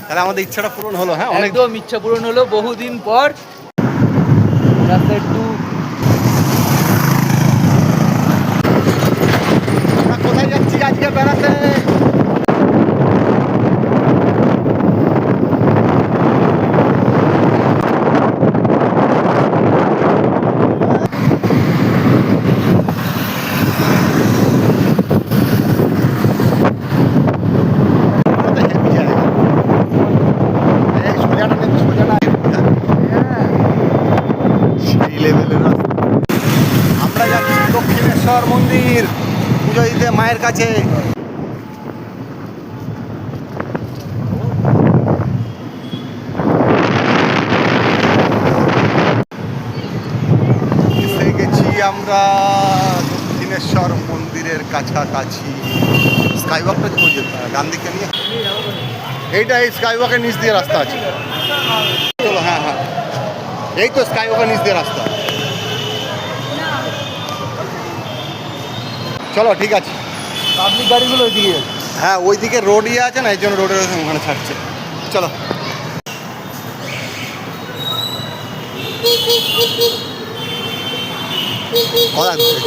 তাহলে আমাদের ইচ্ছাটা পূরণ হলো। হ্যাঁ, একদম ইচ্ছা পূরণ হলো বহুদিন পর। রাস্তা একটু আমরা কোথায় যাচ্ছি আজকে বেড়াতে? আমরা যাচ্ছি দক্ষিণেশ্বর মন্দির পুজো দিতে মায়ের কাছে। এসে গেছি আমরা দক্ষিণেশ্বর মন্দিরের কাছাকাছি। স্কাইওয়াকটা ডান দিকে নিয়ে এইটা, এই স্কাইওয়াকের নিচ দিয়ে রাস্তা আছে। চলো, হ্যাঁ হ্যাঁ, এই তো স্কাইওয়াকের নিচ দিয়ে রাস্তা। চলো ঠিক আছে। পাবলিক গাড়িগুলো ওইদিকে। হ্যাঁ, ওইদিকে রোড ইয়ে আছে না, এই জন্য রোডের ওখানে ছাড়ছে। চলো।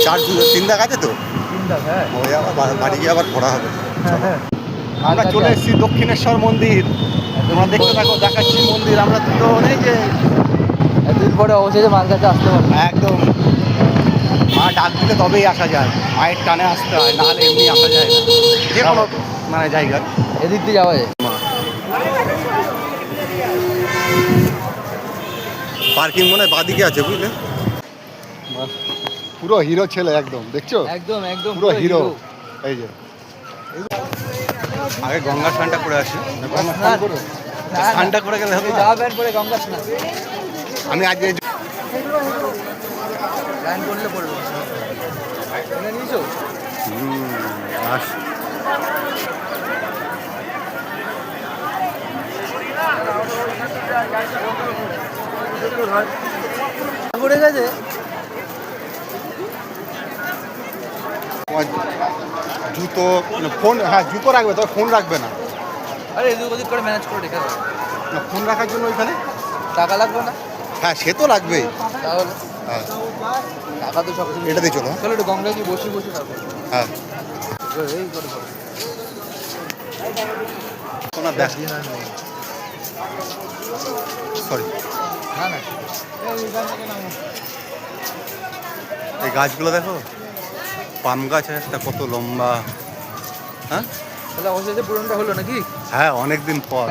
চার্জ 3 দাগ আছে তো, 3 দাগ। হ্যাঁ, ওই আবার বাড়ি গিয়ে আবার ঘোরা হবে। হ্যাঁ। আমরা চলে এসেছি দক্ষিণেশ্বর মন্দির। তোমরা দেখতে থাকো, দেখাচ্ছি মন্দির। আমরা তো নেই যে এতদিন পরে অবশেষে মার কাছে আসতে পারবো। একদম মা ডাক দিলে তবেই আসা যায়, মায়ের টানে আসতে হয়, নাহলে এমনি আসা যায় না যে কোনো মানে জায়গায়। এদিক দিয়ে যাওয়া যায়। পার্কিং মনে হয় বাদিকে আছে, বুঝলে? পুরো হিরো ছেলে একদম, দেখছো? একদম একদম পুরো হিরো। এই যে আগে গঙ্গা স্নানটা করে আসি। স্নানটা করে গেলে হবে না? যাওয়া প্যান্ট পরে গঙ্গা স্নান। আমি আজ প্ল্যান করলে পড়বো। এনে নিয়েছো? আস পড়ে গেছে। জুতো, ফোন, হ্যাঁ জুতো রাখবে, তবে ফোন রাখবে না। আরে এদিক ওদিক করে ম্যানেজ করে রেখে দাও। না, ফোন রাখার জন্য ওইখানে টাকা লাগবে না? হ্যাঁ, সে তো লাগবেই। তাহলে হ্যাঁ, টাকা তো সব কিছু। এটাতেই চলো। চলো একটু গঙ্গা কি বসে বসে থাকো। হ্যাঁ, এই করে করো। কোনো দেখ, সরি। না না, এই গাছগুলো দেখো, পাম গাছ একটা কত লম্বা। হ্যাঁ তাহলে অবশেষে পূরণটা হলো নাকি? হ্যাঁ, অনেকদিন পর।